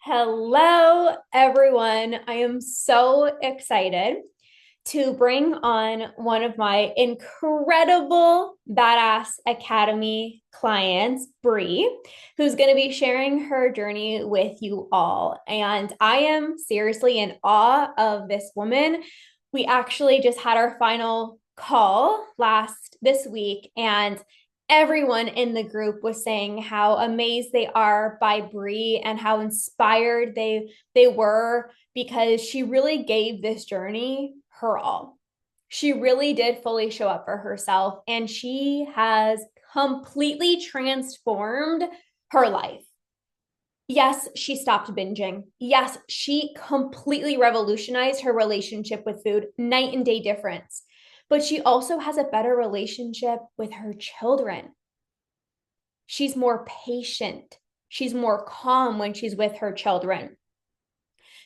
Hello, everyone. I am so excited to bring on one of my incredible Badass Academy clients, Bree, who's going to be sharing her journey with you all. And I am seriously in awe of this woman. We actually just had our final call this week, and everyone in the group was saying how amazed they are by Bree and how inspired they were because she really gave this journey her all. She really did fully show up for herself, and she has completely transformed her life. Yes, she stopped binging. Yes, she completely revolutionized her relationship with food, night and day difference. But she also has a better relationship with her children. She's more patient. She's more calm when she's with her children.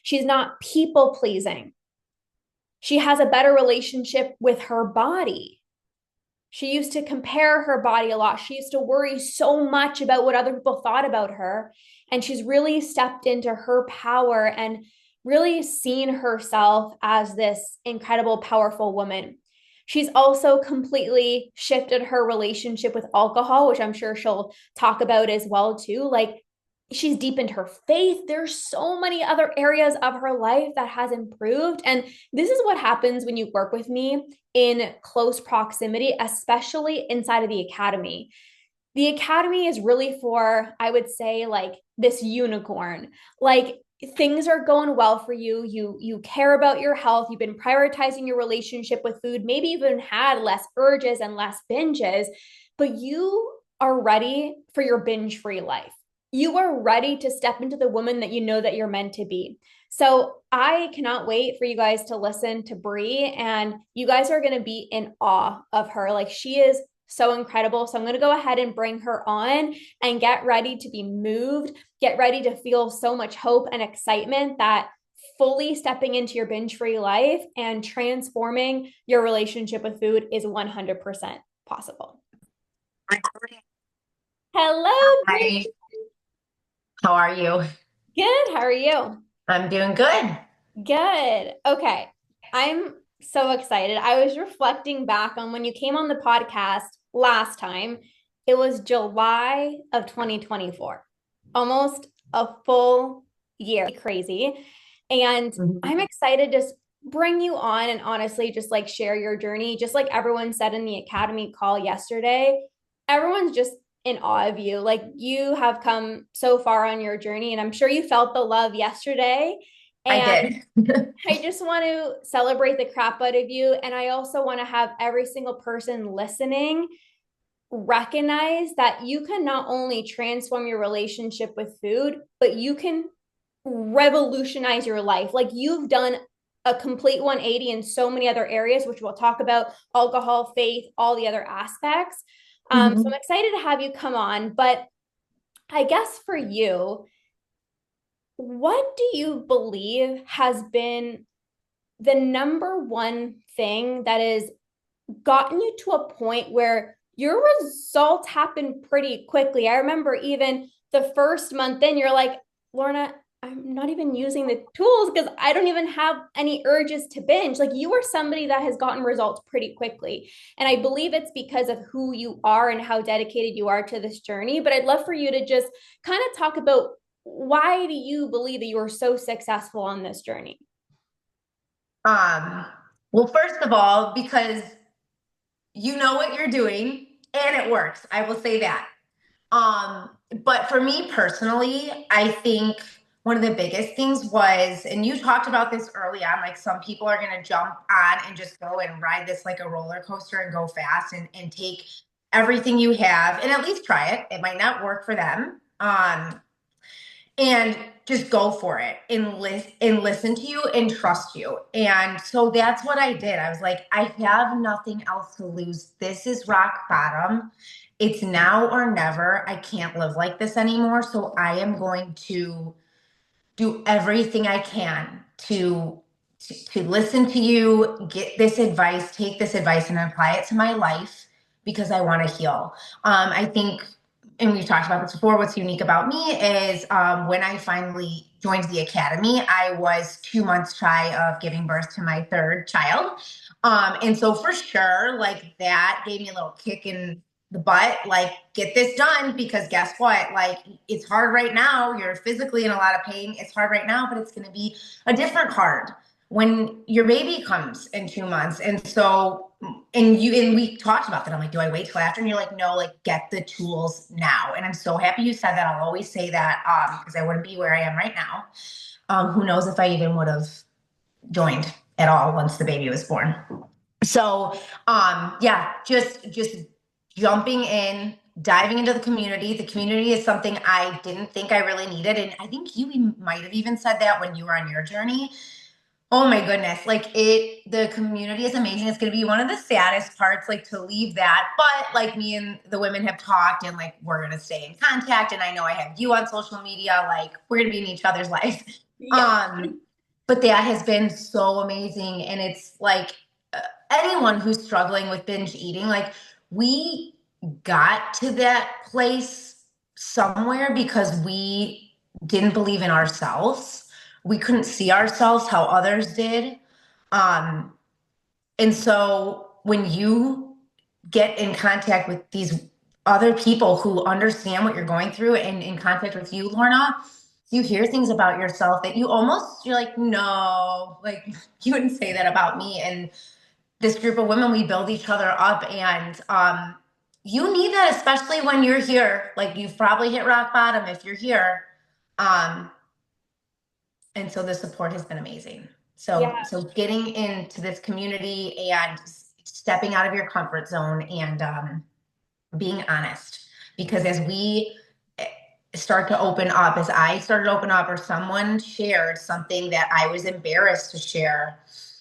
She's not people pleasing. She has a better relationship with her body. She used to compare her body a lot. She used to worry so much about what other people thought about her. And she's really stepped into her power and really seen herself as this incredible, powerful woman. She's also completely shifted her relationship with alcohol, which I'm sure she'll talk about as well too. Like, she's deepened her faith. There's so many other areas of her life that has improved. And this is what happens when you work with me in close proximity, especially inside of the academy. The academy is really for, I would say, like this unicorn. Like, things are going well for you. You care about your health. You've been prioritizing your relationship with food, maybe even had less urges and less binges, but you are ready for your binge free life. You are ready to step into the woman that you know that you're meant to be. So I cannot wait for you guys to listen to Bree, and you guys are going to be in awe of her. Like, she is so incredible. So I'm going to go ahead and bring her on and get ready to be moved, get ready to feel so much hope and excitement that fully stepping into your binge free life and transforming your relationship with food is 100% possible. Hello, Bree. Hi, how are you? Good. How are you? I'm doing good. Good. Okay. I'm so excited. I was reflecting back on when you came on the podcast last time. It was July of 2024, almost a full year. Crazy. And I'm Mhm. excited to bring you on and honestly just like share your journey. Just like everyone said in the Academy call yesterday, everyone's just in awe of you. Like, you have come so far on your journey, and I'm sure you felt the love yesterday. I And did. I just want to celebrate the crap out of you. And I also want to have every single person listening recognize that you can not only transform your relationship with food, but you can revolutionize your life. Like, you've done a complete 180 in so many other areas, which we'll talk about: alcohol, faith, all the other aspects. So I'm Mhm. excited to have you come on. But I guess for you, what do you believe has been the number one thing that has gotten you to a point where your results happen pretty quickly? I remember even the first month in, you're like, Lorna, I'm not even using the tools because I don't even have any urges to binge. Like, you are somebody that has gotten results pretty quickly. And I believe it's because of who you are and how dedicated you are to this journey. But I'd love for you to just kind of talk about, why do you believe that you are so successful on this journey? Um, well, first of all, because you know what you're doing and it works. I will say that. Um, but for me personally, I think one of the biggest things was, and you talked about this early on, like some people are going to jump on and just go and ride this like a roller coaster and go fast and take everything you have and at least try it. It might not work for them. And just go for it and listen to you and trust you. And so that's what I did. I was like, I have nothing else to lose. This is rock bottom. It's now or never. I can't live like this anymore. So I am going to do everything I can to listen to you, get this advice, take this advice and apply it to my life because I want to heal. I think and we've talked about this before, what's unique about me is when I finally joined the academy, I was 2 months shy of giving birth to my third child. And so for sure, like that gave me a little kick in the butt, like get this done because guess what? Like it's hard right now. You're physically in a lot of pain. It's hard right now, but it's going to be a different hard when your baby comes in 2 months. And so, and we talked about that. I'm like, do I wait till after? And you're like, no, like get the tools now. And I'm so happy you said that. I'll always say that because I wouldn't be where I am right now. Who knows if I even would have joined at all once the baby was born. So, yeah, just jumping in, diving into the community. The community is something I didn't think I really needed, and I think you might have even said that when you were on your journey. Oh my goodness. The community is amazing. It's going to be one of the saddest parts, like to leave that. But like me and the women have talked and like, we're going to stay in contact. And I know I have you on social media. Like we're going to be in each other's lives. Yeah. Um, but that has been so amazing. And it's like anyone who's struggling with binge eating, like we got to that place somewhere because we didn't believe in ourselves. We couldn't see ourselves how others did. Um, and so when you get in contact with these other people who understand what you're going through and in contact with you, Lorna, you hear things about yourself that you're like, no, like you wouldn't say that about me. And this group of women, we build each other up. And you need that, especially when you're here. Like you've probably hit rock bottom if you're here. Um, and so the support has been amazing. So Yeah. so getting into this community and stepping out of your comfort zone and being honest, because as we start to open up, as I started to open up, or someone shared something that I was embarrassed to share,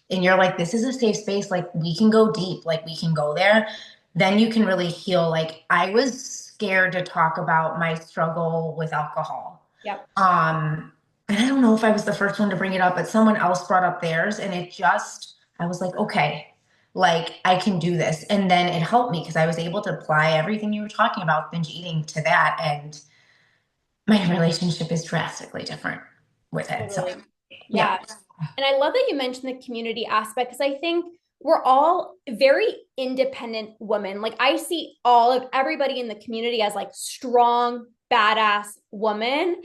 and you're like, this is a safe space, like we can go deep, like we can go there, then you can really heal. Like I was scared to talk about my struggle with alcohol. Yep. And I don't know if I was the first one to bring it up, but someone else brought up theirs, and I was like, okay, like I can do this. And then it helped me because I was able to apply everything you were talking about, binge eating, to that. And my relationship is drastically different with it. So, Totally. yeah. Yeah. And I love that you mentioned the community aspect because I think we're all very independent women. Like I see all of everybody in the community as like strong, badass woman.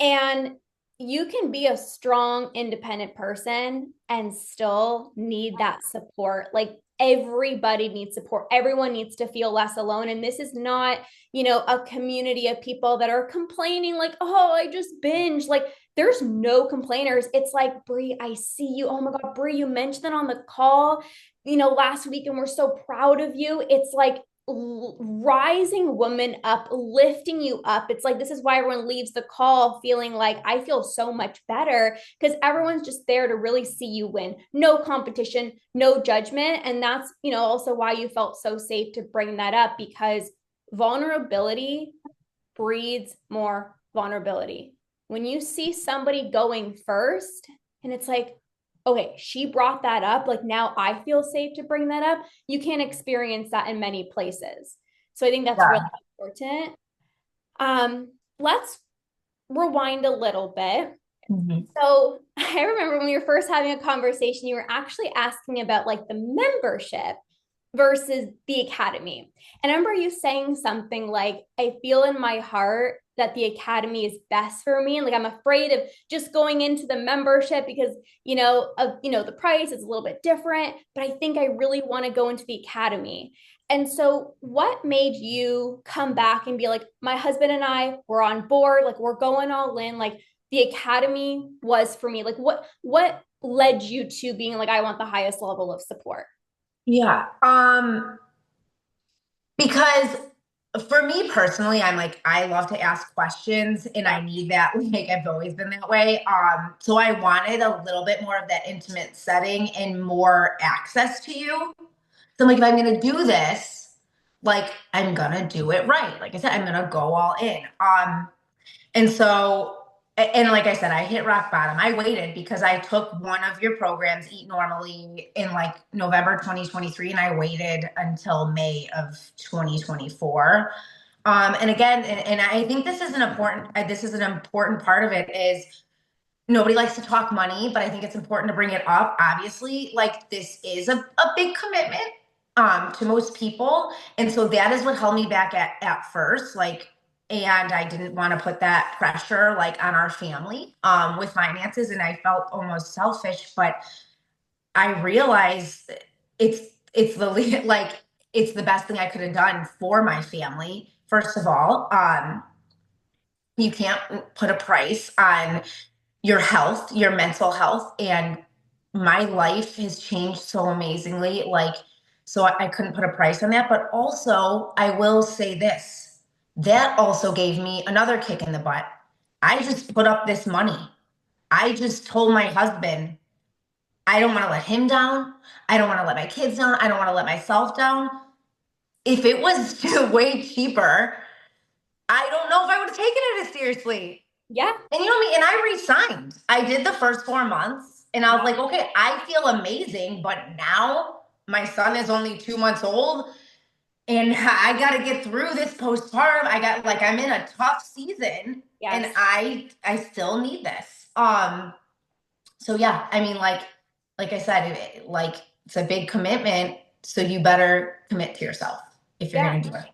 And you can be a strong, independent person and still need that support. Like everybody needs support. Everyone needs to feel less alone. And this is not, a community of people that are complaining, like, oh, I just binge. Like, there's no complainers. It's like, Brie, I see you. Oh my God, Brie, you mentioned it on the call, last week, and we're so proud of you. It's like, rising women up, lifting you up. It's like, this is why everyone leaves the call feeling like I feel so much better because everyone's just there to really see you win. No competition, no judgment. And that's, also why you felt so safe to bring that up because vulnerability breeds more vulnerability. When you see somebody going first and it's like, okay, she brought that up. Like now I feel safe to bring that up. You can't experience that in many places. So I think that's really Yeah. important. Let's rewind a little bit. Mhm. So I remember when we were first having a conversation, you were actually asking about like the membership versus the academy. And I remember you saying something like, I feel in my heart that the academy is best for me. And like, I'm afraid of just going into the membership because, the price is a little bit different, but I think I really want to go into the academy. And so what made you come back and be like, my husband and I were on board, like we're going all in, like the academy was for me. Like what led you to being like, I want the highest level of support? Yeah. Because for me personally, I'm like, I love to ask questions and Yeah. I need that. Like, I've always been that way. So I wanted a little bit more of that intimate setting and more access to you. So I'm like, if I'm going to do this, like, I'm going to do it right. Like I said, I'm going to go all in. And so, and like I said, I hit rock bottom. I waited because I took one of your programs, Eat Normally, in like November 2023, and I waited until May of 2024. And again, and I think this is an important part of it is nobody likes to talk money, but I think it's important to bring it up. Obviously, like this is a big commitment to most people. And so that is what held me back at first. Like, and I didn't want to put that pressure like on our family with finances. And I felt almost selfish, but I realized it's it's the like it's the best thing I could have done for my family. First of all, you can't put a price on your health, your mental health. And my life has changed so amazingly. Like, so I couldn't put a price on that. But also, I will say this that also gave me another kick in the butt. I just put up this money. I just told my husband, I don't want to let him down. I don't want to let my kids down. I don't want to let myself down. If it was way cheaper, I don't know if I would have taken it as seriously. Yeah. And you know what I mean? And I resigned. I did the first 4 months and I was like, okay, I feel amazing. But now my son is only 2 months old and I got to get through this postpartum. I'm in a tough season and Yes. I still need this. So yeah, I mean, like I said, like it's a big commitment. So you better commit to yourself if you're Yeah. going to do it.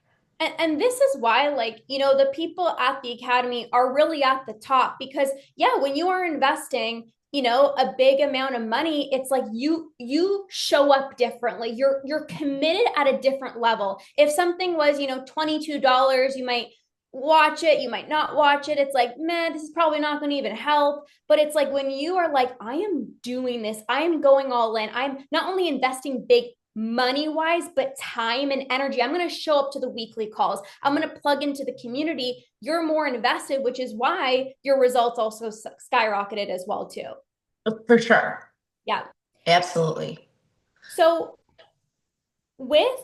And this is why, like, the people at the academy are really at the top because, yeah, when you are investing, a big amount of money, it's like you show up differently. You're committed at a different level. If something was, $22, you might watch it, you might not watch it. It's like, man, this is probably not going to even help. But it's like when you are like, I am doing this, I am going all in. I'm not only investing big money wise, but time and energy. I'm going to show up to the weekly calls. I'm going to plug into the community. You're more invested, which is why your results also skyrocketed as well too. For sure. Yeah. Absolutely. So with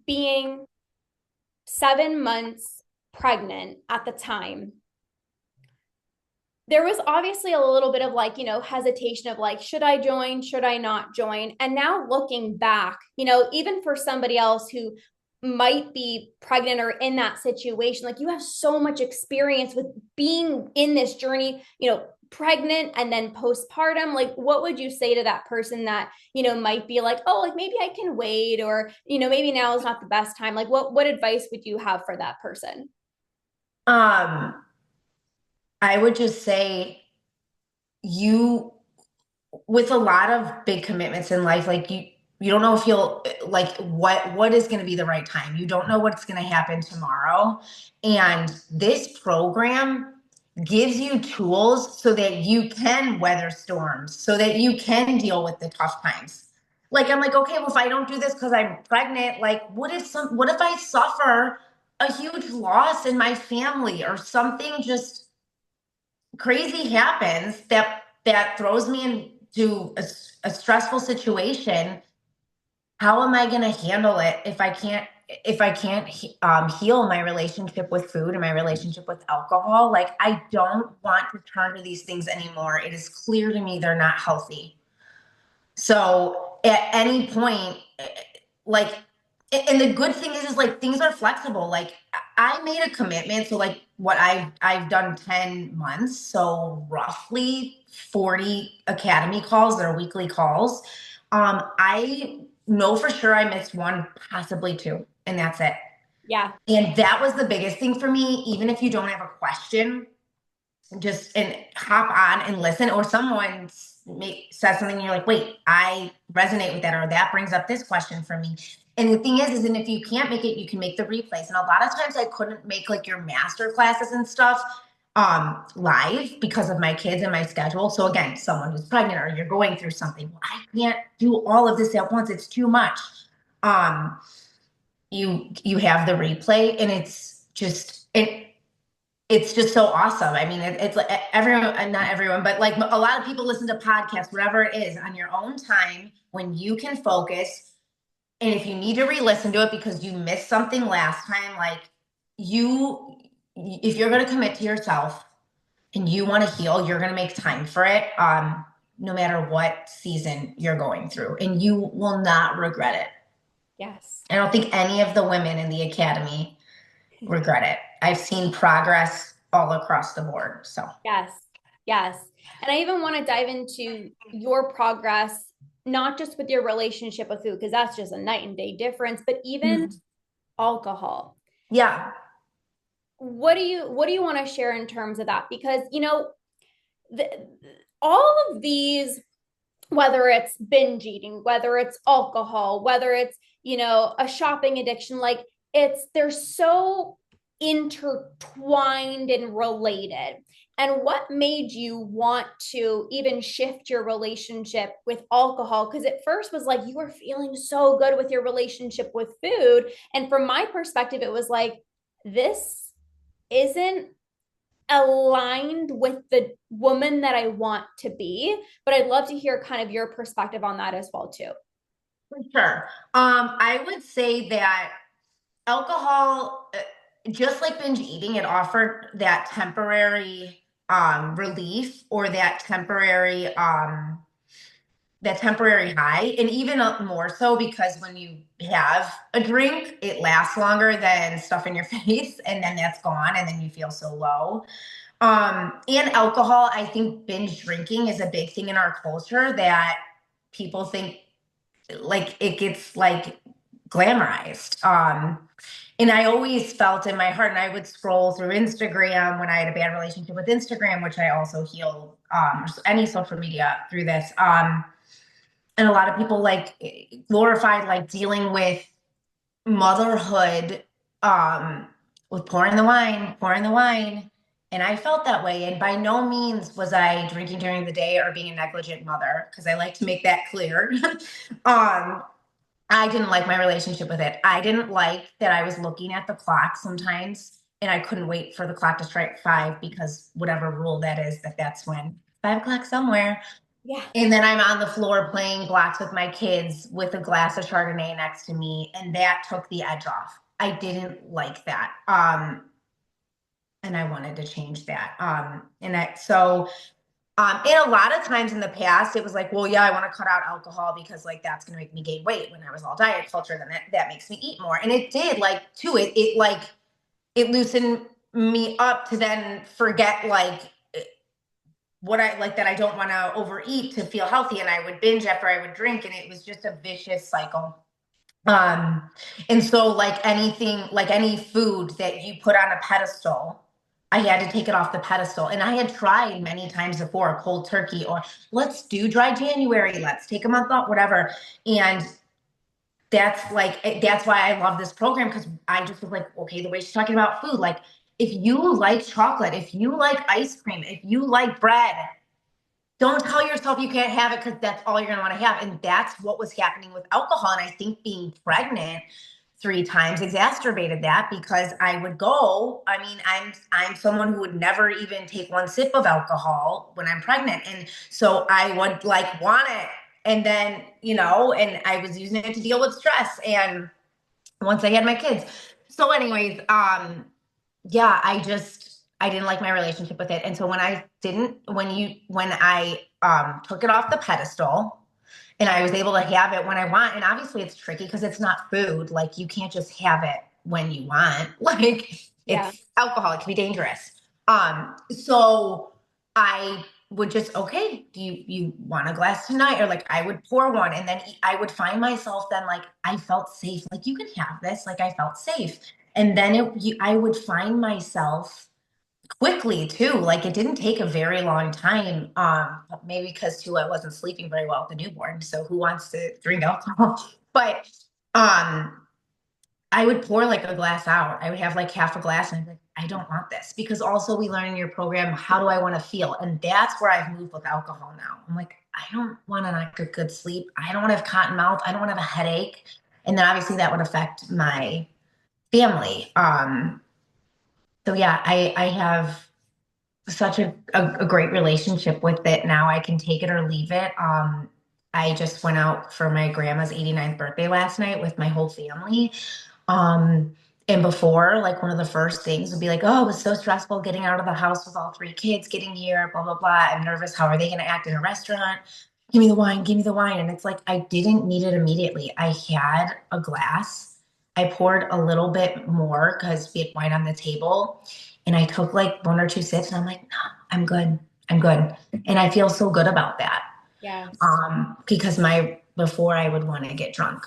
being 7 months pregnant at the time, there was obviously a little bit of like, hesitation of like, should I join? Should I not join? And now looking back, even for somebody else who might be pregnant or in that situation, like you have so much experience with being in this journey, pregnant and then postpartum. Like, what would you say to that person that, might be like, oh, like maybe I can wait, or, maybe now is not the best time? Like, what advice would you have for that person? Um, I would just say you with a lot of big commitments in life, like you don't know if you'll like what is going to be the right time. You don't know what's going to happen tomorrow. And this program gives you tools so that you can weather storms, so that you can deal with the tough times. Like I'm like, okay, well, if I don't do this because I'm pregnant, like what if I suffer a huge loss in my family or something just crazy happens that throws me into a stressful situation? How am I going to handle it if I can't heal my relationship with food and my relationship with alcohol? Like I don't want to turn to these things anymore. It is clear to me they're not healthy. So at any point, like, and the good thing is like things are flexible. Like I made a commitment. So like what I've done 10 months. So roughly 40 academy calls that are weekly calls. I know for sure I missed one, possibly two, and that's it. Yeah. And that was the biggest thing for me. Even if you don't have a question, just and hop on and listen, or someone says something and you're like, wait, I resonate with that, or that brings up this question for me. And the thing is and if you can't make it, you can make the replays. And a lot of times I couldn't make like your master classes and stuff live because of my kids and my schedule. So again, someone who's pregnant or you're going through something, well, I can't do all of this at once, it's too much. um you have the replay and it's just so awesome. I mean, it's like everyone, not everyone, but like a lot of people listen to podcasts, whatever it is, on your own time when you can focus. And if you need to re-listen to it because you missed something last time, like if you're going to commit to yourself and you want to heal, you're going to make time for it. No matter what season you're going through, and you will not regret it. Yes. I don't think any of the women in the academy regret it. I've seen progress all across the board. So, Yes, yes. And I even want to dive into your progress, not just with your relationship with food, because that's just a night and day difference, but even mhm. alcohol. Yeah, What do you want to share in terms of that? Because the, all of these, whether it's binge eating, whether it's alcohol, whether it's, a shopping addiction, like they're so intertwined and related. And what made you want to even shift your relationship with alcohol? Because at first was like you were feeling so good with your relationship with food. And from my perspective, it was like, this isn't aligned with the woman that I want to be. But I'd love to hear kind of your perspective on that as well too. for sure. I would say that alcohol, just like binge eating, it offered that temporary relief or that temporary high, and even more so because when you have a drink, it lasts longer than stuff in your face, and then that's gone, and then you feel so low. And alcohol, I think binge drinking is a big thing in our culture that people think like it gets like glamorized. And I always felt in my heart, and I would scroll through Instagram when I had a bad relationship with Instagram, which I also healed, any social media through this. And a lot of people like glorified like dealing with motherhood, um, with pouring the wine. And I felt that way. And by no means was I drinking during the day or being a negligent mother, because I like to make that clear. um, I didn't like my relationship with it. I didn't like that I was looking at the clock sometimes and I couldn't wait for the clock to strike 5, because whatever rule that is, that's when 5 o'clock somewhere. Yeah. And then I'm on the floor playing blocks with my kids with a glass of Chardonnay next to me. And that took the edge off. I didn't like that. And I wanted to change that. And a lot of times in the past, it was like, well, yeah, I want to cut out alcohol because like that's going to make me gain weight. When I was all diet culture, then that makes me eat more. And it did, like, too. It like, it loosened me up to then forget like what I like, that I don't want to overeat to feel healthy. And I would binge after I would drink. And it was just a vicious cycle. Um, and so like anything, like any food that you put on a pedestal, I had to take it off the pedestal. And I had tried many times before, cold turkey, or let's do dry January, let's take a month off, whatever. And that's why I love this program, because I just was like, okay, the way she's talking about food, like if you like chocolate, if you like ice cream, if you like bread, don't tell yourself you can't have it, because that's all you're going to want to have. And that's what was happening with alcohol. And I think being pregnant 3 times exacerbated that, because I would go, I mean, I'm someone who would never even take one sip of alcohol when I'm pregnant. And so I would like want it. And then, and I was using it to deal with stress. And once I had my kids. So anyways, yeah, I didn't like my relationship with it. And so when I took it off the pedestal and I was able to have it when I want, and obviously it's tricky because it's not food. Like you can't just have it when you want. Like Yeah. it's alcohol, it can be dangerous. So I would just, okay, do you want a glass tonight? Or like I would pour one, and then I would find myself then like I felt safe. Like you can have this. Like I felt safe. And then I would find myself quickly too. Like it didn't take a very long time. Maybe because too I wasn't sleeping very well with the newborn. So who wants to drink alcohol? But um, I would pour like a glass out. I would have like half a glass, and I'd be like, I don't want this, because also we learn in your program, how do I want to feel? And that's where I've moved with alcohol now. I'm like, I don't want to not get good sleep. I don't want to have cotton mouth. I don't want to have a headache. And then obviously that would affect my family. So yeah, I have such a great relationship with it now. I can take it or leave it. I just went out for my grandma's 89th birthday last night with my whole family. Um, and before, like one of the first things would be like, oh, it was so stressful getting out of the house with all 3 kids, getting here, blah, blah, blah. I'm nervous. How are they going to act in a restaurant? Give me the wine, give me the wine. And it's like, I didn't need it immediately. I had a glass. I poured a little bit more because we had wine on the table. And I took like one or two sips and I'm like, no, I'm good. I'm good. And I feel so good about that. Yes. Because before I would want to get drunk.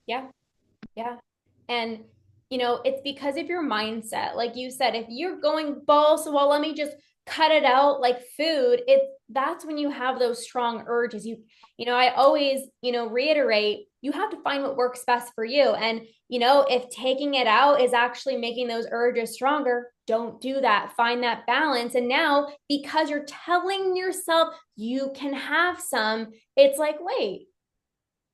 Yeah. Yeah. And, it's because of your mindset. Like you said, if you're going balls, well, let me just cut it out like food. That's when you have those strong urges. I always, reiterate, you have to find what works best for you. And, if taking it out is actually making those urges stronger, don't do that. Find that balance. And now, because you're telling yourself you can have some, it's like, wait,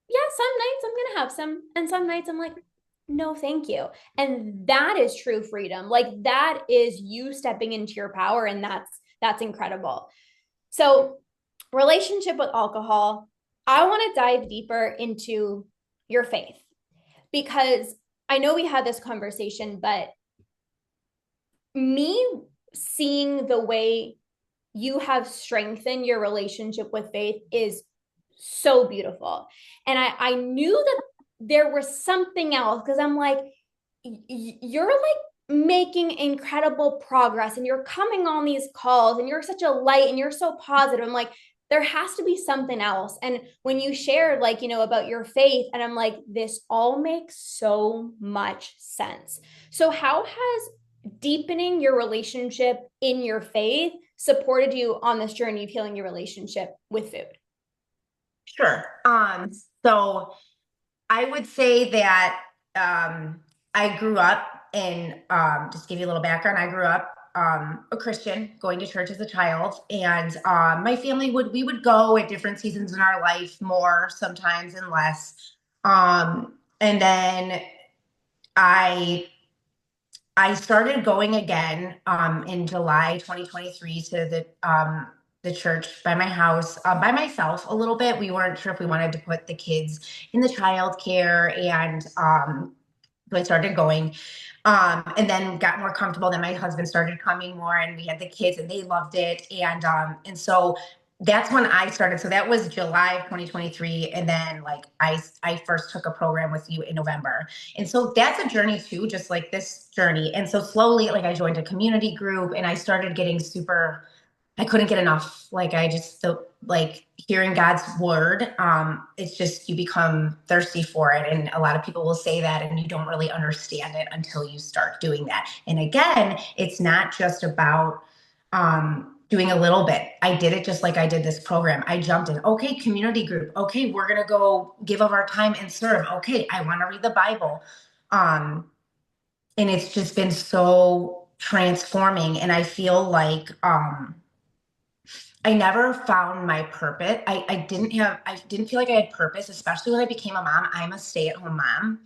yeah, some nights I'm gonna have some, and some nights I'm like, no, thank you. And that is true freedom. Like that is you stepping into your power, and that's incredible. So, relationship with alcohol, I want to dive deeper into your faith because I know we had this conversation, but me seeing the way you have strengthened your relationship with faith is so beautiful. And I knew that there was something else because I'm like, you're like making incredible progress and you're coming on these calls and you're such a light and you're so positive. I'm like, there has to be something else. And when you shared, like, about your faith, and I'm like, this all makes so much sense. So, how has deepening your relationship in your faith supported you on this journey of healing your relationship with food? Sure. So I would say that I grew up in, just give you a little background. I grew up a Christian, going to church as a child, and my family we would go at different seasons in our life, more sometimes and less. And then I I started going again in July 2023 to the church by my house by myself a little bit. We weren't sure if we wanted to put the kids in the child care, and so I started going, and then got more comfortable. Then my husband started coming more, and we had the kids, and they loved it. And so that's when I started. So that was July of 2023, and then like I first took a program with you in November. And so that's a journey too, just like this journey. And so slowly, like I joined a community group, and I started getting super. I couldn't get enough. Like I just felt like hearing God's word. It's just you become thirsty for it, and a lot of people will say that, and you don't really understand it until you start doing that. And again, it's not just about doing a little bit. I did it just like I did this program. I jumped in. Okay, community group. Okay, we're gonna go give of our time and serve. Okay, I want to read the Bible. Um, and it's just been so transforming. And I feel like I never found my purpose. I didn't feel like I had purpose, especially when I became a mom. I'm a stay-at-home mom.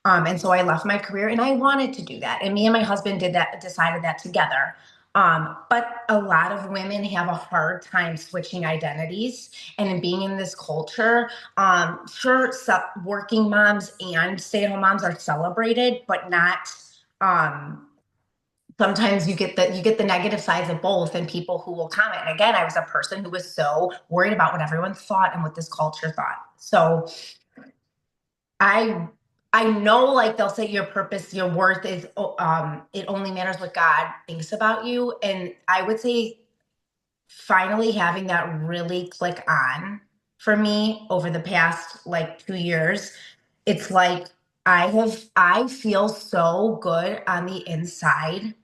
And so I left my career and I wanted to do that. And me and my husband decided that together. But a lot of women have a hard time switching identities and in being in this culture. Sure, working moms and stay-at-home moms are celebrated, but not um, sometimes you get the negative sides of both and people who will comment. And again, I was a person who was so worried about what everyone thought and what this culture thought. So I I know like they'll say your purpose, your worth is it only matters what God thinks about you. And I would say finally having that really click on for me over the past like 2 years, it's like I feel so good on the inside.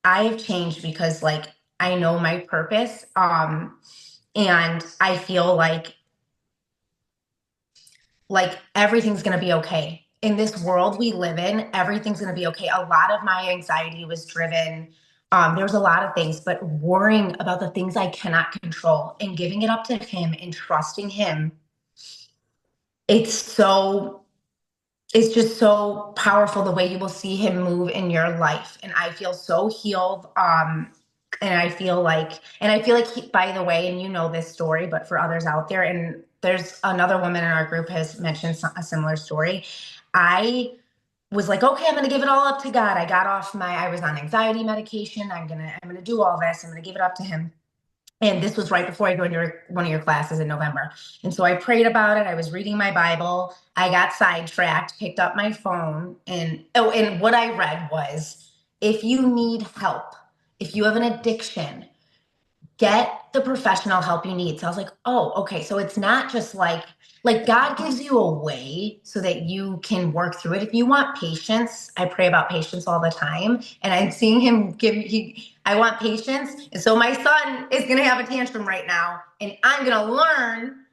I've changed because like I know my purpose. And I feel like everything's gonna be okay. In this world we live in, everything's gonna be okay. A lot of my anxiety was driven. There was a lot of things, but worrying about the things I cannot control and giving it up to him and trusting him. It's so it's just so powerful the way you will see him move in your life. And I feel so healed. And I feel like by the way, and you know this story, but for others out there, and there's another woman in our group has mentioned a similar story. I was like, okay, I'm going to give it all up to God. I was on anxiety medication. I'm going to do all this. I'm going to give it up to him. And this was right before I joined one of your classes in November. And so I prayed about it. I was reading my Bible. I got sidetracked, picked up my phone, and what I read was, if you need help, if you have an addiction, get the professional help you need. So I was like, oh, okay. So it's not just like God gives you a way so that you can work through it. If you want patience, I pray about patience all the time. And I'm seeing him I want patience. And so my son is going to have a tantrum right now, and I'm going to learn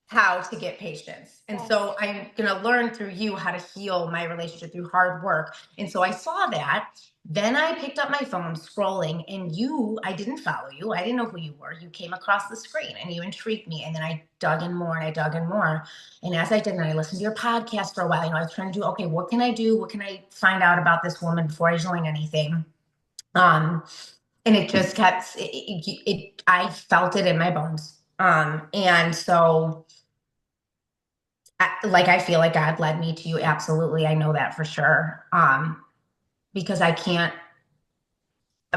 how to get patience. And so I'm going to learn through you how to heal my relationship through hard work. And so I saw that. Then I picked up my phone scrolling, and I didn't follow you. I didn't know who you were. You came across the screen and you intrigued me. And then I dug in more and I dug in more. And as I did, and I listened to your podcast for a while, I was trying to do, okay, what can I do? What can I find out about this woman before I join anything? Um, and it just kept, I felt it in my bones. And so I feel like God led me to you. Absolutely. I know that for sure. Because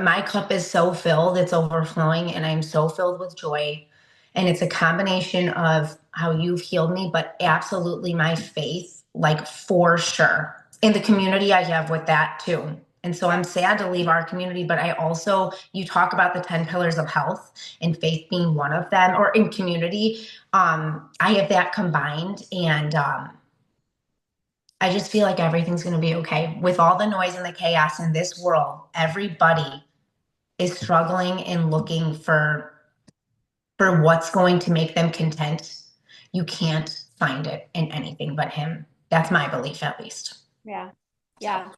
my cup is so filled, it's overflowing, and I'm so filled with joy. And it's a combination of how you've healed me, but absolutely my faith, like for sure. In the community I have with that too. And so I'm sad to leave our community, but you talk about the 10 pillars of health and faith being one of them, or in community. I have that combined, and I just feel like everything's going to be okay. With all the noise and the chaos in this world, everybody is struggling and looking for what's going to make them content. You can't find it in anything but him. That's my belief, at least. Yeah. So, Yeah.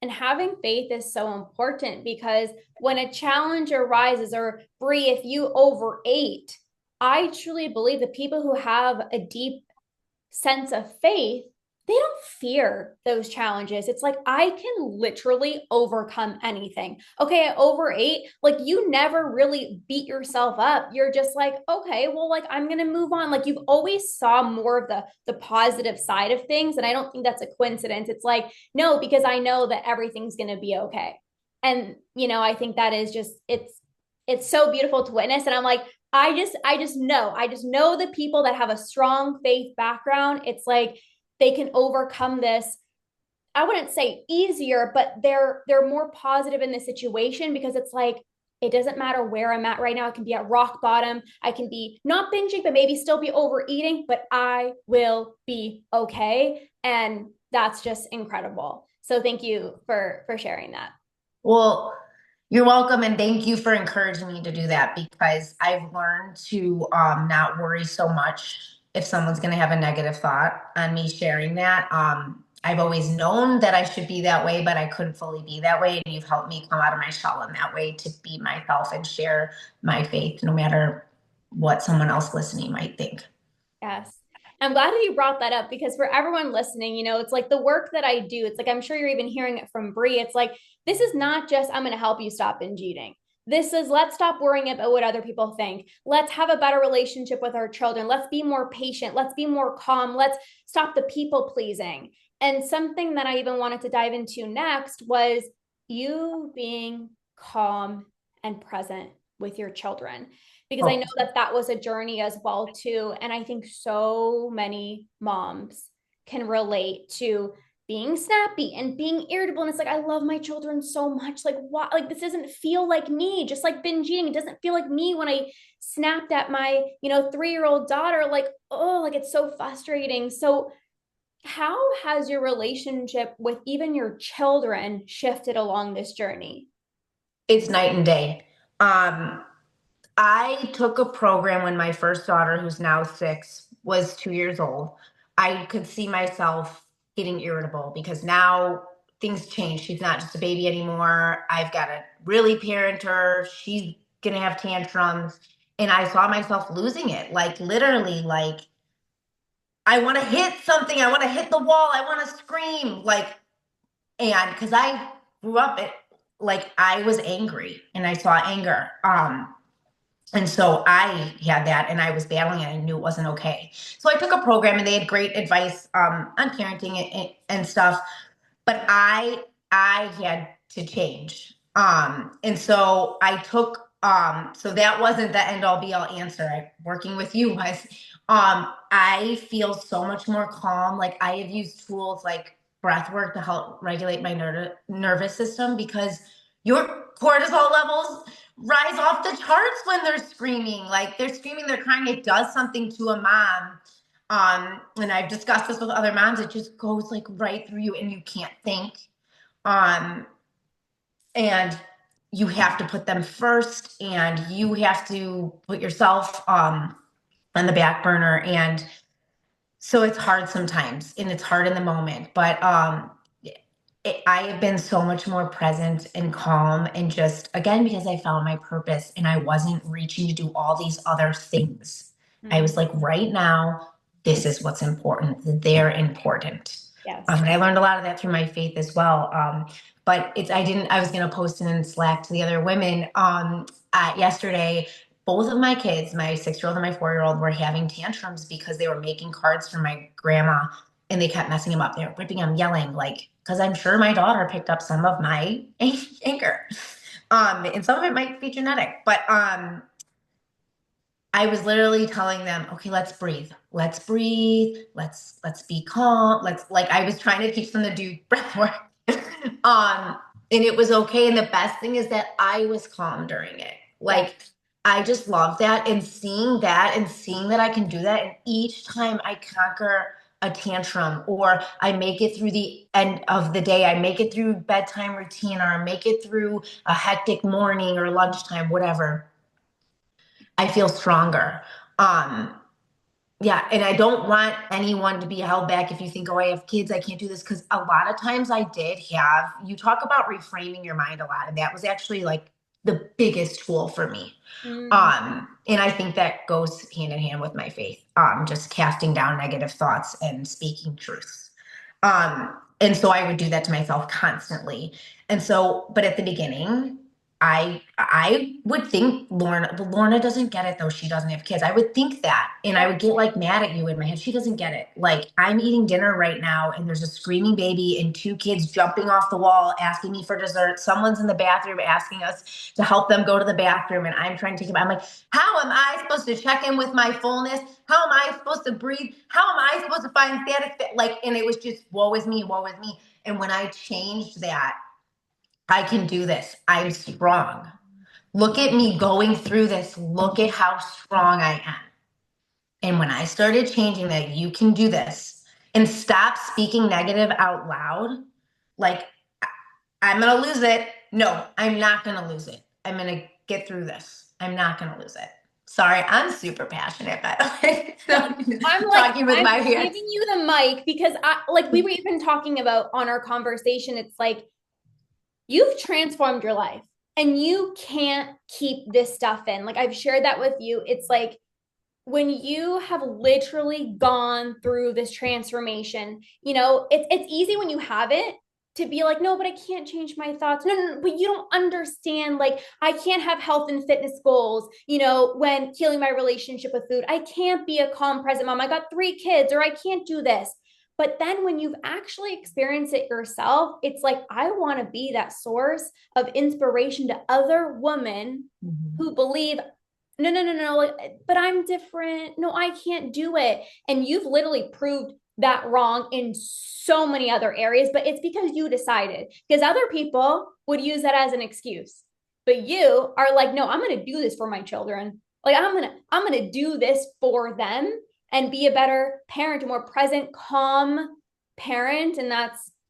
And having faith is so important because when a challenge arises, or Brie, if you overate, I truly believe the people who have a deep sense of faith, they don't fear those challenges. It's like, I can literally overcome anything. Okay, I overate. Like, you never really beat yourself up. You're just like, okay, well, like, I'm going to move on. Like, you've always saw more of the positive side of things. And I don't think that's a coincidence. It's like, no, because I know that everything's going to be okay. And, I think that is just, it's so beautiful to witness. And I'm like, I just know the people that have a strong faith background. It's like they can overcome this. I wouldn't say easier, but they're more positive in the situation because it's like it doesn't matter where I'm at right now. I can be at rock bottom. I can be not binging, but maybe still be overeating, but I will be okay. And that's just incredible. So thank you for sharing that. well, you're welcome, and thank you for encouraging me to do that, because I've learned to not worry so much if someone's going to have a negative thought on me sharing that. I've always known that I should be that way, but I couldn't fully be that way. And you've helped me come out of my shell in that way, to be myself and share my faith, no matter what someone else listening might think. Yes. I'm glad that you brought that up because for everyone listening, it's like the work that I do. It's like I'm sure you're even hearing it from Bree. It's like this is not just I'm going to help you stop binge eating. This is let's stop worrying about what other people think. Let's have a better relationship with our children. Let's be more patient. Let's be more calm. Let's stop the people pleasing. And something that I even wanted to dive into next was you being calm and present with your children because I know Oh, that that was a journey as well too. And I think so many moms can relate to being snappy and being irritable. And it's like, I love my children so much. Like, what? Like, this doesn't feel like me. Just like binge eating, it doesn't feel like me when I snapped at my 3-year-old daughter. Like, oh, like it's so frustrating. So, how has your relationship with even your children shifted along this journey? it's night and day. Um, I took a program when my first daughter, who's now 6, was 2 years old. I could see myself getting irritable because now things change. She's not just a baby anymore. I've got to really parent her. She's going to have tantrums. And I saw myself losing it, like literally, like I want to hit something. I want to hit the wall. I want to scream. And because I grew up, I was angry and I saw anger. And so I had that, and I was battling it. I knew it wasn't okay. So I took a program, and they had great advice on parenting and stuff. But I had to change. And so I took So that wasn't the end all be all answer. Working with you was, I feel so much more calm. Like I have used tools like breath work to help regulate my nervous system because your cortisol levels rise off the charts when they're screaming. Like they're screaming, they're crying. It does something to a mom. And I've discussed this with other moms. It just goes like right through you and you can't think. Um, and you have to put them first and you have to put yourself on the back burner, and so it's hard sometimes and it's hard in the moment, but I have been so much more present and calm, and just again because I found my purpose and I wasn't reaching to do all these other things. I was Mm, like, right now this is what's important. They're important. yes. And I learned a lot of that through my faith as well. But I was going to post in Slack to the other women yesterday. Both of my kids, my 6-year-old and my 4-year-old, were having tantrums because they were making cards for my grandma and they kept messing them up. They were ripping them, yelling, like, because I'm sure my daughter picked up some of my anger. And some of it might be genetic, but I was literally telling them, okay, let's breathe. Let's breathe. Let's be calm. Let's like I was trying to teach them to do breath work. um, and it was okay. And the best thing is that I was calm during it. Yeah. Like I just love that, and seeing that I can do that. And each time I conquer a tantrum or I make it through the end of the day, I make it through bedtime routine, or I make it through a hectic morning or lunchtime, whatever, I feel stronger. Um, yeah, and I don't want anyone to be held back if you think, oh, I have kids, I can't do this. Because a lot of times I did have, you talk about reframing your mind a lot, and that was actually like the biggest tool for me. Mm, And I think that goes hand in hand with my faith, just casting down negative thoughts and speaking truth. And so I would do that to myself constantly. And so, but at the beginning, I would think Lorna doesn't get it though. She doesn't have kids. I would think that, and I yeah. would get like mad at you in my head. She doesn't get it. Like I'm eating dinner right now, and there's a screaming baby and 2 kids jumping off the wall asking me for dessert. Someone's in the bathroom asking us to help them go to the bathroom, and I'm trying to take them. I'm like, how am I supposed to check in with my fullness? How am I supposed to breathe? How am I supposed to find satisfaction? Like, and it was just woe is me, woe is me. And when I changed that, I can do this. I'm strong. Look at me going through this. Look at how strong I am. And when I started changing that, you can do this and stop speaking negative out loud, like, I'm going to lose it. No, I'm not going to lose it. I'm going to get through this. I'm not going to lose it. Sorry, I'm super passionate, by the way. I'm like, Talking with I'm my hands. giving you the mic because we were even talking about on our conversation. It's like, you've transformed your life and you can't keep this stuff in. Like I've shared that with you. It's like when you have literally gone through this transformation, it's easy when you have it to be like, no, but I can't change my thoughts. No, no, no, but you don't understand. Like, I can't have health and fitness goals, when healing my relationship with food. I can't be a calm, present mom. I got 3 kids, or I can't do this. But then when you've actually experienced it yourself, it's like, I want to be that source of inspiration to other women Mhm. who believe, no, no, no, no, but I'm different. No, I can't do it. And you've literally proved that wrong in so many other areas, but it's because you decided. Because other people would use that as an excuse. But you are like, no, I'm going to do this for my children. Like I'm going to do this for them and be a better parent, a more present, calm parent, and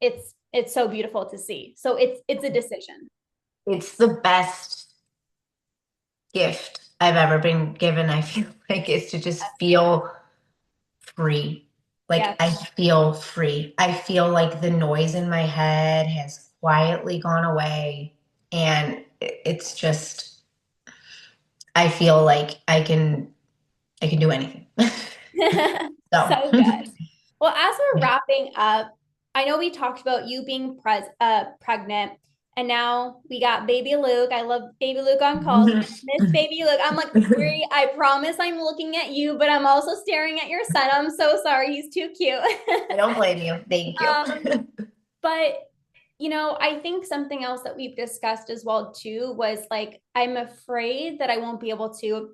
it's so beautiful to see. So it's a decision. It's the best gift I've ever been given, I feel like, is to just feel free. Like Yes. I feel free. I feel like the noise in my head has quietly gone away. And it's just, I feel like I can do anything. So So good. Well, as we're wrapping up, I know we talked about you being pregnant, and now we got baby Luke. I love baby Luke on calls. Miss baby Luke. I'm like, Brie, I promise I'm looking at you, but I'm also staring at your son. I'm so sorry. He's too cute. I don't blame you. Thank um, you. but I think something else that we've discussed as well too was like I'm afraid that I won't be able to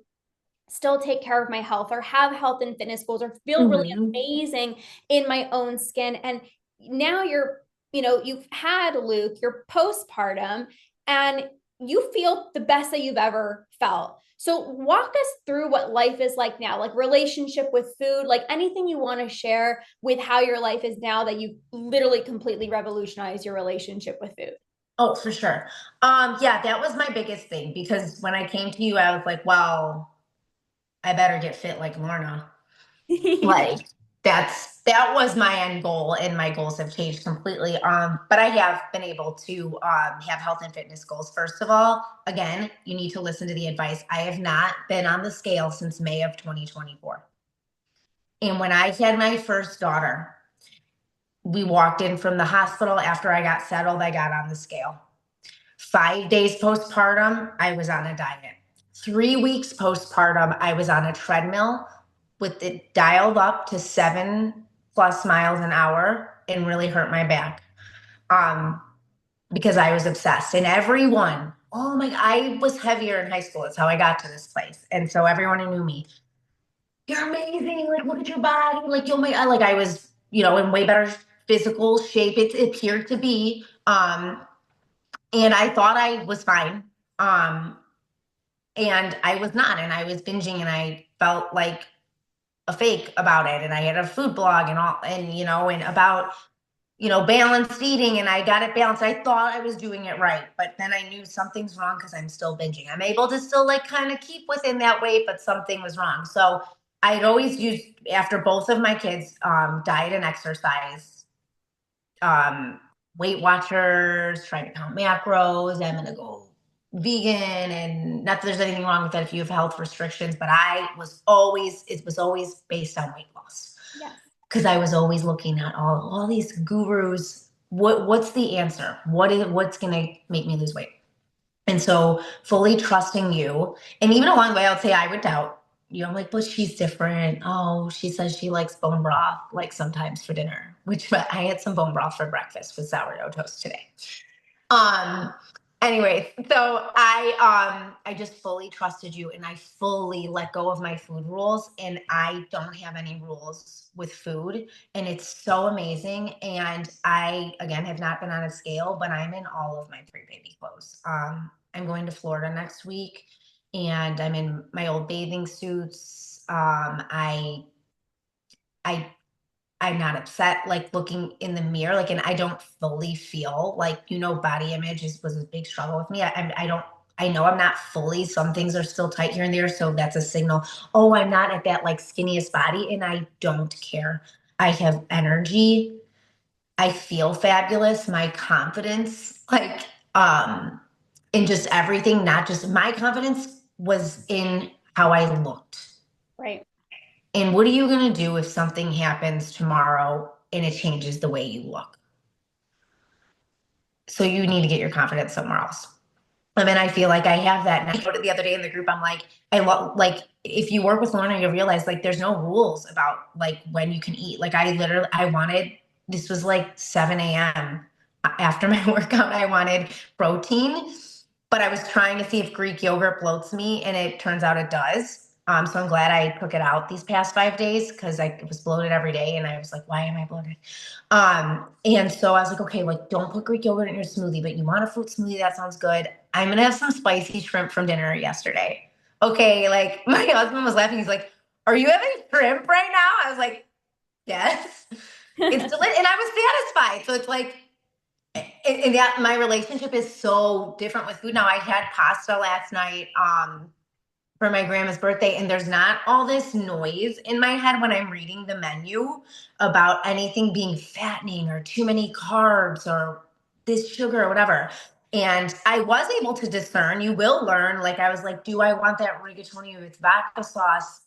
still take care of my health or have health and fitness goals or feel really Mhm. amazing in my own skin. And now you've had Luke, you're postpartum, and you feel the best that you've ever felt. So walk us through what life is like now, like relationship with food, like anything you want to share with how your life is now that you literally completely revolutionized your relationship with food. Oh, for sure. Yeah, that was my biggest thing because when I came to you, I was like, well, I better get fit like Lorna. Like that was my end goal, and my goals have changed completely. But I have been able to have health and fitness goals. First of all, again, you need to listen to the advice. I have not been on the scale since May of 2024. And when I had my first daughter, we walked in from the hospital after I got settled, I got on the scale. 5 days postpartum, I was on a diet. 3 weeks postpartum, I was on a treadmill with it dialed up to 7+ miles an hour and really hurt my back. Um, because I was obsessed. And everyone, oh my, I was heavier in high school. That's how I got to this place. And so everyone who knew me, you're amazing. Like, look at your body. Like, you'll make, like, I was, in way better physical shape. It appeared to be. And I thought I was fine. Um, and I was not. And I was binging and I felt like a fake about it. And I had a food blog and all, and about, balanced eating, and I got it balanced. I thought I was doing it right, but then I knew something's wrong because I'm still binging. I'm able to still like kind of keep within that weight, but something was wrong. So I'd always used, after both of my kids, diet and exercise, um, Weight Watchers, trying to count macros. I'm going to go vegan, and not that there's anything wrong with that if you have health restrictions, but it was always based on weight loss Yes. because I was always looking at all these gurus. What's the answer? What's going to make me lose weight? And so fully trusting you. And even along the way, I would say I would doubt you. I'm like, but she's different. Oh, she says she likes bone broth, like sometimes for dinner, which I had some bone broth for breakfast with sourdough toast today. Um, anyway, so I just fully trusted you, and I fully let go of my food rules, and I don't have any rules with food, and it's so amazing. And I again have not been on a scale, but I'm in all of my pre-baby clothes. I'm going to Florida next week, and I'm in my old bathing suits. I I'm not upset, like, looking in the mirror, like, and I don't fully feel like, body image was a big struggle with me. I don't, I know I'm not fully, some things are still tight here and there. So that's a signal. Oh, I'm not at that like skinniest body, and I don't care. I have energy. I feel fabulous. My confidence, like, in just everything, not just my confidence was in how I looked. Right. And what are you going to do if something happens tomorrow and it changes the way you look? So you need to get your confidence somewhere else. I mean, I feel like I have that. And I wrote it the other day in the group. I'm like, like, if you work with Lorna, you'll realize like there's no rules about like when you can eat. Like, I wanted, this was like 7 a.m. After my workout, I wanted protein, but I was trying to see if Greek yogurt bloats me, and it turns out it does. So I'm glad I took it out these past 5 days because I was bloated every day, and I was like, why am I bloated? And so I was like, okay, like, don't put Greek yogurt in your smoothie, but you want a fruit smoothie? That sounds good. I'm gonna have some spicy shrimp from dinner yesterday. Okay, like my husband was laughing. He's like, are you having shrimp right now? I was like, yes. It's delicious, and I was satisfied. So it's like, and that my relationship is so different with food now. I had pasta last night for my grandma's birthday, and there's not all this noise in my head when I'm reading the menu about anything being fattening or too many carbs or this sugar or whatever. And I was able to discern. You will learn. Like, I was like, do I want that rigatoni with vodka sauce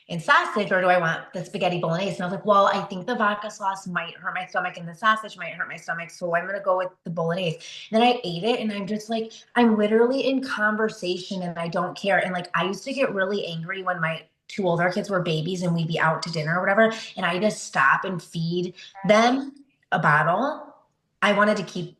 and sausage, or do I want the spaghetti bolognese? And I was like, well, I think the vodka sauce might hurt my stomach and the sausage might hurt my stomach. So I'm going to go with the bolognese. And then I ate it, and I'm just like, I'm literally in conversation and I don't care. And like, I used to get really angry when my two older kids were babies and we'd be out to dinner or whatever. And I just stop and feed them a bottle. I wanted to keep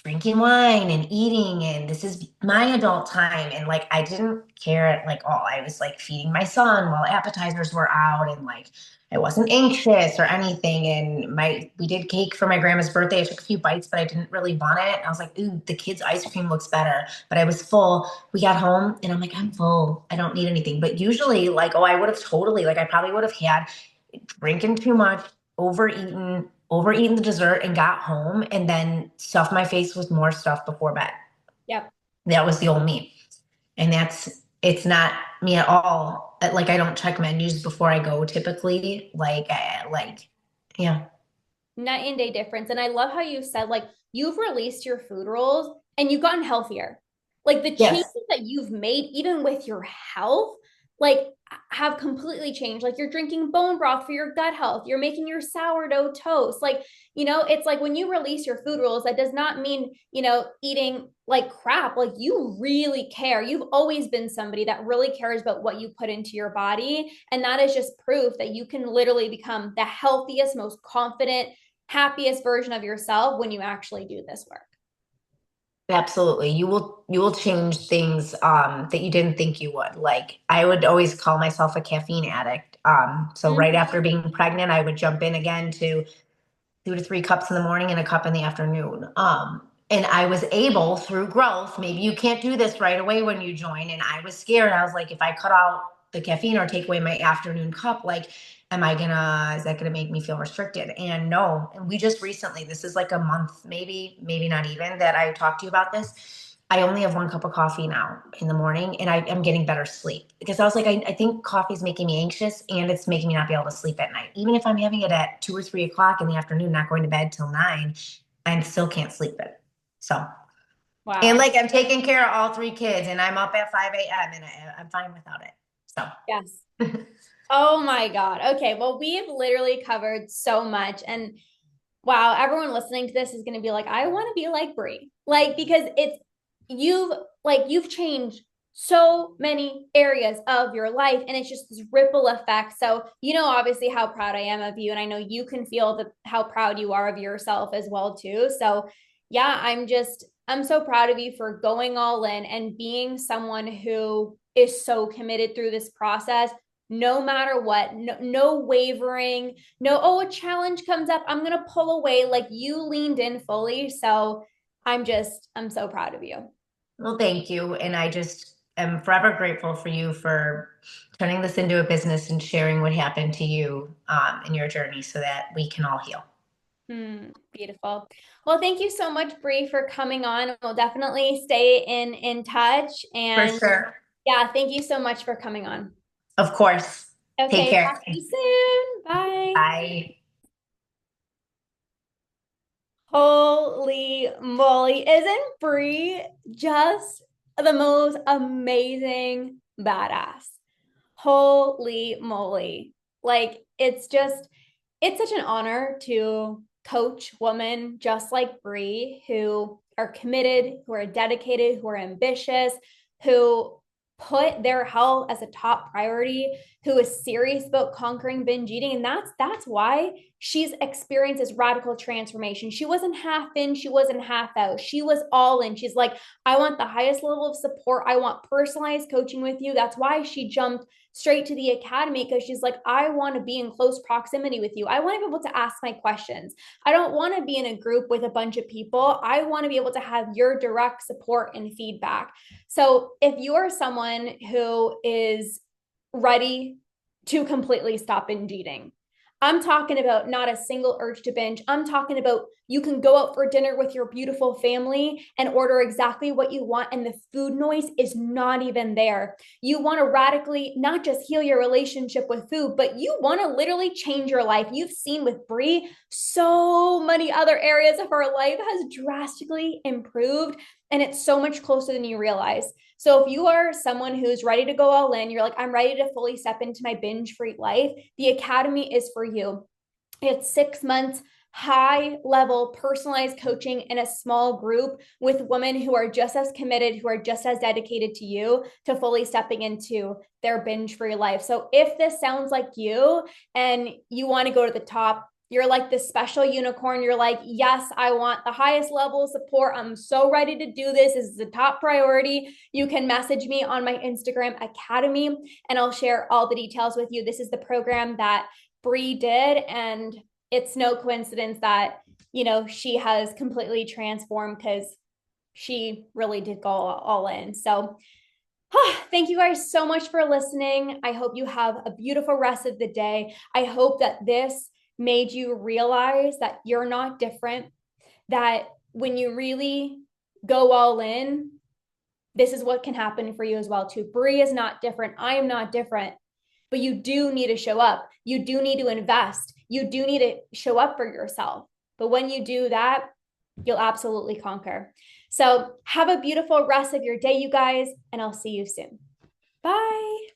drinking wine and eating, and this is my adult time. And like, I didn't care at like all. I was like feeding my son while appetizers were out, and like, I wasn't anxious or anything. And we did cake for my grandma's birthday. I took a few bites, but I didn't really want it. I was like, ooh, the kids' ice cream looks better. But I was full. We got home and I'm like, I'm full. I don't need anything. But usually, like, oh, I would have totally, like, I probably would have had drinking too much, overeaten the dessert and got home and then stuffed my face with more stuff before bed. Yep. That was the old me. And it's not me at all. Like, I don't check menus before I go typically. Yeah. Night and day difference. And I love how you said, like, you've released your food rules and you've gotten healthier. Like the changes Yes. that you've made, even with your health, like have completely changed. Like you're drinking bone broth for your gut health. You're making your sourdough toast. Like, it's like when you release your food rules, that does not mean, eating like crap. Like you really care. You've always been somebody that really cares about what you put into your body. And that is just proof that you can literally become the healthiest, most confident, happiest version of yourself when you actually do this work. Absolutely. You will change things that you didn't think you would. Like, I would always call myself a caffeine addict. So right Mm-hmm. after being pregnant, I would jump in again to 2 to 3 cups in the morning and a cup in the afternoon. And I was able through growth, maybe you can't do this right away when you join. And I was scared. I was like, if I cut out the caffeine or take away my afternoon cup, like, is that gonna make me feel restricted? And no. And we just recently, this is like a month, maybe not even, that I talked to you about this. I only have 1 cup of coffee now in the morning, and I am getting better sleep because I was like, I think coffee is making me anxious and it's making me not be able to sleep at night. Even if I'm having it at 2 or 3 o'clock in the afternoon, not going to bed till 9, I still can't sleep it. So, and Wow. like, I'm taking care of all 3 kids and I'm up at 5 a.m. and I'm fine without it. Yes. So, Oh my God. Okay. Well, we've literally covered so much. And wow, everyone listening to this is going to be like, I want to be like Brie. Like, because you've you've changed so many areas of your life and it's just this ripple effect. So, obviously how proud I am of you. And I know you can feel how proud you are of yourself as well, too. So yeah, I'm so proud of you for going all in and being someone who is so committed through this process, no matter what, no wavering, no, oh, a challenge comes up, I'm gonna pull away. Like you leaned in fully. So I'm so proud of you. well, thank you. And I just am forever grateful for you for turning this into a business and sharing what happened to you in your journey so that we can all heal. Beautiful. Well, thank you so much, Bree, for coming on. We'll definitely stay in touch. For And sure. yeah, thank you so much for coming on. Of course. Take Okay, care. talk to you soon. Bye. Bye. Holy moly. Isn't Bree just the most amazing badass? Holy moly. Like, it's such an honor to coach women just like Bree who are committed, who are dedicated, who are ambitious, who put their health as a top priority, who is serious about conquering binge eating. And that's why she's experienced this radical transformation. She wasn't half in, she wasn't half out. She was all in. She's like, I want the highest level of support. I want personalized coaching with you. That's why she jumped straight to the academy, because she's like, I want to be in close proximity with you. I want to be able to ask my questions. I don't want to be in a group with a bunch of people. I want to be able to have your direct support and feedback. So if you're someone who is ready to completely stop binge eating, I'm talking about not a single urge to binge. I'm talking about you can go out for dinner with your beautiful family and order exactly what you want, and the food noise is not even there. You want to radically not just heal your relationship with food, but you want to literally change your life. You've seen with Brie, so many other areas of her life has drastically improved, and it's so much closer than you realize. So if you are someone who's ready to go all in, you're like, I'm ready to fully step into my binge free life, the Academy is for you. It's 6 months, high level personalized coaching in a small group with women who are just as committed, who are just as dedicated to you, to fully stepping into their binge free life. So if this sounds like you and you want to go to the top, You're like the special unicorn. You're like, yes, I want the highest level of support. I'm so ready to do this. This is the top priority. You can message me on my Instagram Academy and I'll share all the details with you. This is the program that Bree did. And it's no coincidence that, she has completely transformed because she really did go all in. So thank you guys so much for listening. I hope you have a beautiful rest of the day. I hope that this made you realize that you're not different, that when you really go all in, this is what can happen for you as well too. Bree is not different. I am not different, but you do need to show up. You do need to invest. You do need to show up for yourself. But when you do that, you'll absolutely conquer. So have a beautiful rest of your day, you guys, and I'll see you soon. Bye.